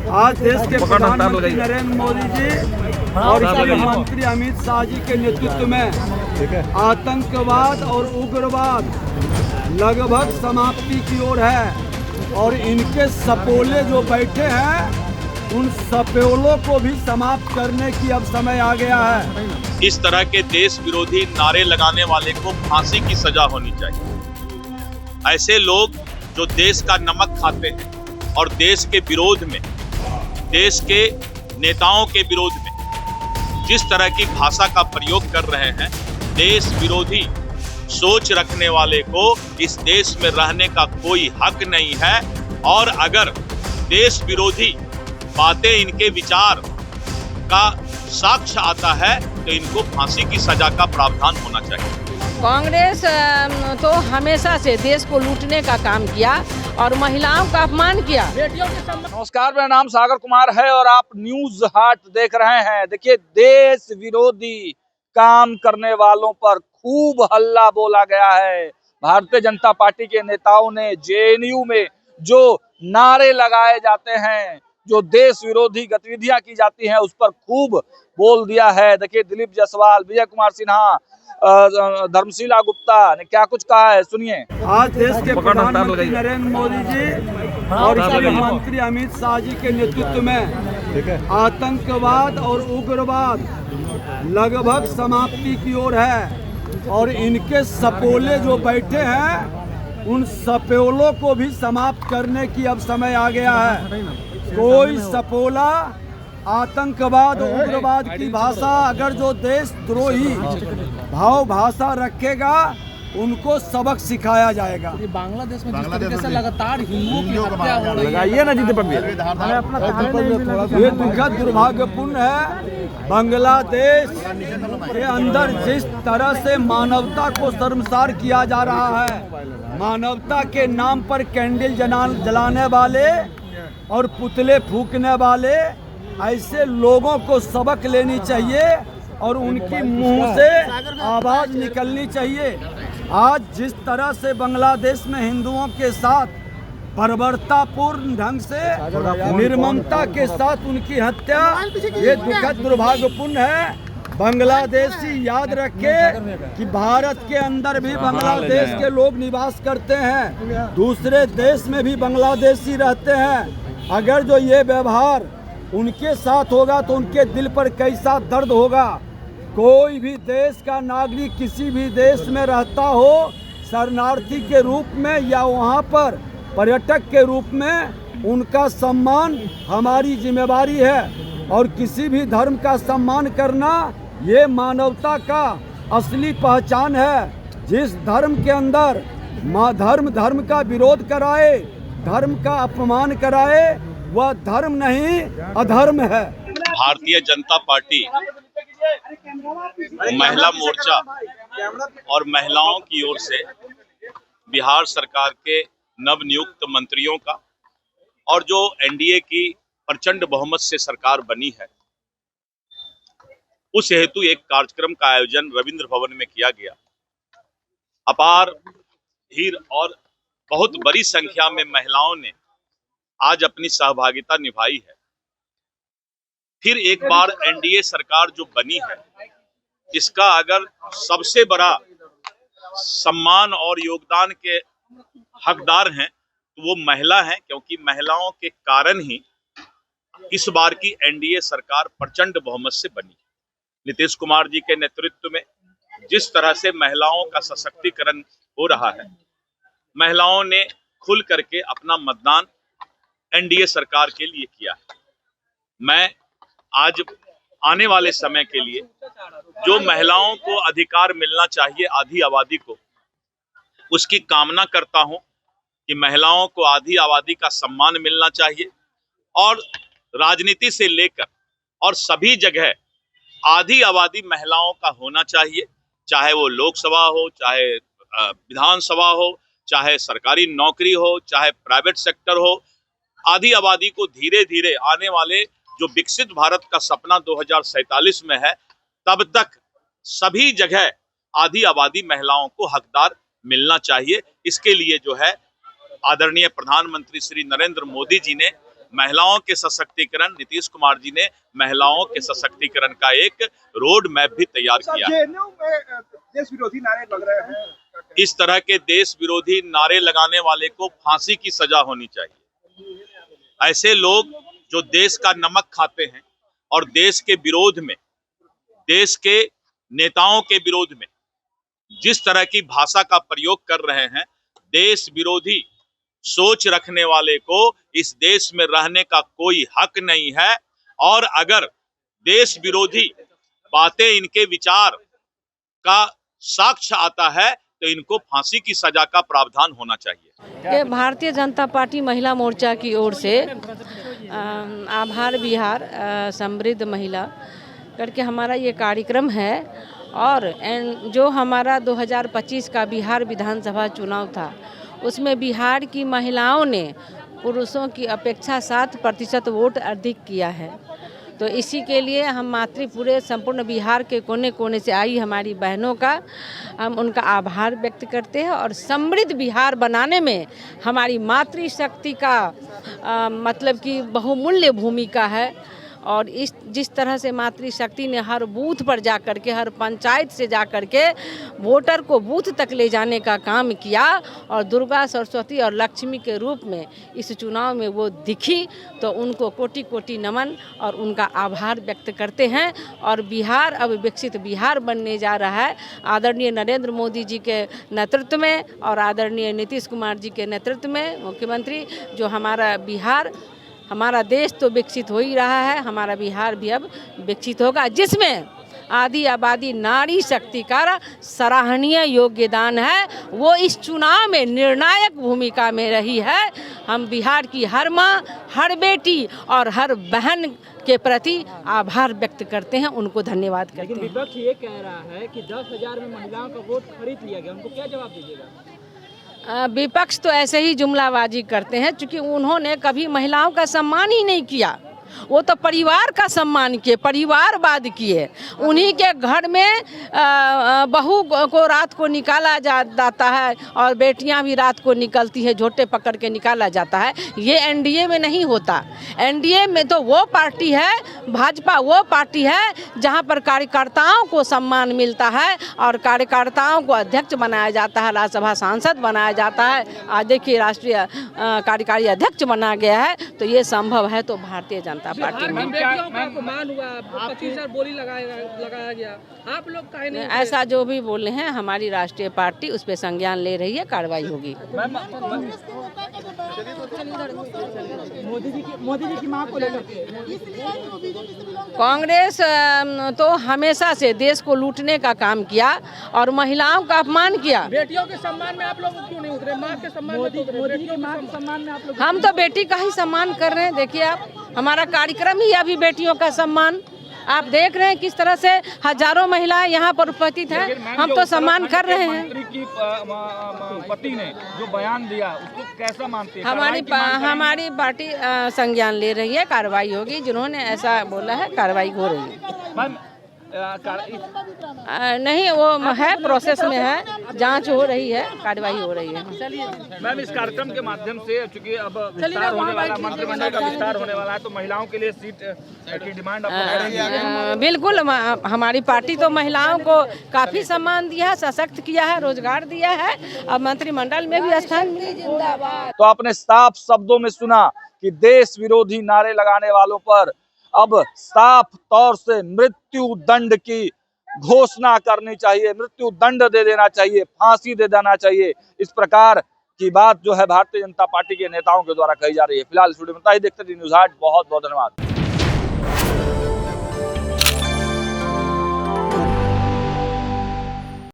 आज देश के प्रधानमंत्री नरेंद्र मोदी जी और गृह मंत्री अमित शाह जी के नेतृत्व में आतंकवाद और उग्रवाद लगभग समाप्ति की ओर है और इनके सपोले जो बैठे हैं उन सपोलों को भी समाप्त करने की अब समय आ गया है। इस तरह के देश विरोधी नारे लगाने वाले को फांसी की सजा होनी चाहिए। ऐसे लोग जो देश का नमक खाते हैं और देश के विरोध में, देश के नेताओं के विरोध में जिस तरह की भाषा का प्रयोग कर रहे हैं, देश विरोधी सोच रखने वाले को इस देश में रहने का कोई हक नहीं है। और अगर देश विरोधी बातें, इनके विचार का साक्ष्य आता है तो इनको फांसी की सजा का प्रावधान होना चाहिए। कांग्रेस तो हमेशा से देश को लूटने का काम किया और महिलाओं का अपमान किया। नमस्कार, मेरा नाम सागर कुमार है और आप न्यूज हाट देख रहे हैं। देखिए, देश विरोधी काम करने वालों पर खूब हल्ला बोला गया है। भारतीय जनता पार्टी के नेताओं ने जेएनयू में जो नारे लगाए जाते हैं, जो देश विरोधी गतिविधियां की जाती हैं, उस पर खूब बोल दिया है। देखिए, दिलीप जायसवाल, विजय कुमार सिन्हा, धर्मशीला गुप्ता ने क्या कुछ कहा है, सुनिए। आज देश के प्रधानमंत्री नरेंद्र मोदी जी और गृह मंत्री अमित शाह जी के नेतृत्व में आतंकवाद और उग्रवाद लगभग समाप्ति की ओर है और इनके सपोले जो बैठे हैं उन सपोलों को भी समाप्त करने की अब समय आ गया है। कोई सपोला आतंकवाद और उग्रवाद की भाषा, अगर जो देशद्रोही भाव भाषा रखेगा उनको सबक सिखाया जाएगा। बांग्लादेश में जिस तरीके से लगातार हिंदुओं की हत्या हो रही है, ये दुखद दुर्भाग्यपूर्ण है। बांग्लादेश के अंदर जिस तरह से मानवता को शर्मसार किया जा रहा है, मानवता के नाम पर कैंडल जलाने वाले और पुतले फूकने वाले, ऐसे लोगों को सबक लेनी चाहिए और उनकी मुंह से आवाज निकलनी चाहिए। आज जिस तरह से बांग्लादेश में हिंदुओं के साथ बर्बरतापूर्ण ढंग से, निर्ममता के साथ उनकी हत्या, ये दुखद दुर्भाग्यपूर्ण है। बांग्लादेशी याद रखे कि भारत के अंदर भी बांग्लादेश के लोग निवास करते हैं, दूसरे देश में भी बांग्लादेशी रहते हैं। अगर जो ये व्यवहार उनके साथ होगा तो उनके दिल पर कैसा दर्द होगा। कोई भी देश का नागरिक किसी भी देश में रहता हो, शरणार्थी के रूप में या वहाँ पर पर्यटक के रूप में, उनका सम्मान हमारी जिम्मेवारी है। और किसी भी धर्म का सम्मान करना ये मानवता का असली पहचान है। जिस धर्म के अंदर धर्म का विरोध कराए, धर्म का अपमान कराए, वह धर्म नहीं अधर्म है। भारतीय जनता पार्टी महिला मोर्चा और महिलाओं की ओर से बिहार सरकार के नवनियुक्त मंत्रियों का और जो एनडीए की प्रचंड बहुमत से सरकार बनी है, उस हेतु एक कार्यक्रम का आयोजन रविंद्र भवन में किया गया। अपार भीड़ और बहुत बड़ी संख्या में महिलाओं ने आज अपनी सहभागिता निभाई है। फिर एक बार एनडीए सरकार जो बनी है, इसका अगर सबसे बड़ा सम्मान और योगदान के हकदार हैं तो वो महिला हैं, क्योंकि महिलाओं के कारण ही इस बार की एनडीए सरकार प्रचंड बहुमत से बनी। नीतीश कुमार जी के नेतृत्व में जिस तरह से महिलाओं का सशक्तिकरण हो रहा है, महिलाओं ने खुल करके अपना मतदान एनडीए सरकार के लिए किया है। मैं आज आने वाले समय के लिए जो महिलाओं को अधिकार मिलना चाहिए, आधी आबादी को, उसकी कामना करता हूं कि महिलाओं को आधी आबादी का सम्मान मिलना चाहिए और राजनीति से लेकर और सभी जगह आधी आबादी महिलाओं का होना चाहिए, चाहे वो लोकसभा हो, चाहे विधानसभा हो, चाहे सरकारी नौकरी हो, चाहे प्राइवेट सेक्टर हो। आधी आबादी को धीरे धीरे आने वाले जो विकसित भारत का सपना 2047 में है, तब तक सभी जगह आधी आबादी महिलाओं को हकदार मिलना चाहिए। इसके लिए जो है आदरणीय प्रधानमंत्री श्री नरेंद्र मोदी जी ने महिलाओं के सशक्तिकरण, नीतीश कुमार जी ने महिलाओं के सशक्तिकरण का एक रोड मैप भी तैयार किया। जेएनयू में देश विरोधी नारे लग रहे हैं। इस तरह के देश विरोधी नारे लगाने वाले को फांसी की सजा होनी चाहिए। ऐसे लोग जो देश का नमक खाते हैं और देश के विरोध में, देश के नेताओं के विरोध में जिस तरह की भाषा का प्रयोग कर रहे हैं, देश विरोधी सोच रखने वाले को इस देश में रहने का कोई हक नहीं है। और अगर देश विरोधी बातें, इनके विचार का साक्ष्य आता है तो इनको फांसी की सजा का प्रावधान होना चाहिए। कि भारतीय जनता पार्टी महिला मोर्चा की ओर से आभार बिहार समृद्ध महिला करके हमारा ये कार्यक्रम है। और जो हमारा 2025 का बिहार विधानसभा चुनाव था, उसमें बिहार की महिलाओं ने पुरुषों की अपेक्षा 7% वोट अधिक किया है। तो इसी के लिए हम पूरे संपूर्ण बिहार के कोने कोने से आई हमारी बहनों का हम उनका आभार व्यक्त करते हैं। और समृद्ध बिहार बनाने में हमारी मातृशक्ति का मतलब कि बहुमूल्य भूमिका है। और जिस तरह से मातृशक्ति ने हर बूथ पर जा कर के, हर पंचायत से जा कर के वोटर को बूथ तक ले जाने का काम किया और दुर्गा, सरस्वती और लक्ष्मी के रूप में इस चुनाव में वो दिखी, तो उनको कोटि कोटि नमन और उनका आभार व्यक्त करते हैं। और बिहार अब विकसित बिहार बनने जा रहा है। आदरणीय नरेंद्र मोदी जी के नेतृत्व में और आदरणीय नीतीश कुमार जी के नेतृत्व में मुख्यमंत्री, जो हमारा बिहार, हमारा देश तो विकसित हो ही रहा है, हमारा बिहार भी अब विकसित होगा, जिसमें आदि आबादी नारी शक्ति का सराहनीय योगदान है। वो इस चुनाव में निर्णायक भूमिका में रही है। हम बिहार की हर माँ, हर बेटी और हर बहन के प्रति आभार व्यक्त करते हैं, उनको धन्यवाद करते हैं। विपक्ष ये कह रहा है कि 10,000 में महिलाओं का वोट खरीद लिया गया, उनको क्या जवाब दीजिएगा? विपक्ष तो ऐसे ही जुमलाबाजी करते हैं, क्योंकि उन्होंने कभी महिलाओं का सम्मान ही नहीं किया। वो तो परिवार का सम्मान किए, परिवारवाद किए। उन्हीं के घर में बहू को रात को निकाला जाता है और बेटियां भी रात को निकलती है, झोटे पकड़ के निकाला जाता है। ये एनडीए में नहीं होता। एनडीए में तो वो पार्टी है, भाजपा वो पार्टी है जहां पर कार्यकर्ताओं को सम्मान मिलता है और कार्यकर्ताओं को अध्यक्ष बनाया जाता है, राज्यसभा सांसद बनाया जाता है। आज देखिए राष्ट्रीय कार्यकारी अध्यक्ष बना गया है। तो ये संभव है तो भारतीय जनता पार्टी में। अपमान हुआ, 25,000 बोली लगाया गया, आप लोग काहे नहीं? ऐसा जो भी बोले हैं, हमारी राष्ट्रीय पार्टी उस पर संज्ञान ले रही है, कार्रवाई होगी। मोदी जी की मांग को लेकर कांग्रेस तो हमेशा से देश को लूटने का काम किया और महिलाओं का अपमान किया। बेटियों के सम्मान में आप लोग क्यों नहीं उतरे? माँ के सम्मान में, मोदी की माँ के सम्मान में आप लोग? हम तो बेटी का ही सम्मान कर रहे हैं। देखिए आप, हमारा कार्यक्रम ही अभी बेटियों का सम्मान, आप देख रहे हैं किस तरह से हजारों महिलाएं यहाँ पर उपस्थित हैं। हम तो सम्मान कर रहे हैं। मंत्री की पति ने जो बयान दिया उसको कैसा मानते हैं? हमारी पार्टी संज्ञान ले रही है, कार्रवाई होगी। जिन्होंने ऐसा बोला है, कार्रवाई हो रही है। नहीं, वो है प्रोसेस में है, जांच हो रही है, कार्रवाई हो रही है। मैम, इस कार्यक्रम के माध्यम से चूंकि अब विस्तार होने वाला, मंत्रिमंडल का विस्तार होने वाला है, तो महिलाओं के लिए सीट की डिमांड बिल्कुल। हमारी पार्टी तो महिलाओं को काफी सम्मान दिया है, सशक्त किया है, रोजगार दिया है, अब मंत्रिमंडल में भी स्थान मिला। तो आपने साफ शब्दों में सुना कि देश विरोधी नारे लगाने वालों पर अब साफ तौर से मृत्यु दंड की घोषणा करनी चाहिए, मृत्यु दंड दे देना चाहिए, फांसी दे देना चाहिए। इस प्रकार की बात जो है भारतीय जनता पार्टी के नेताओं के द्वारा कही जा रही है। फिलहाल स्टूडियो में देखते रहिए न्यूज़ 8। बहुत बहुत धन्यवाद।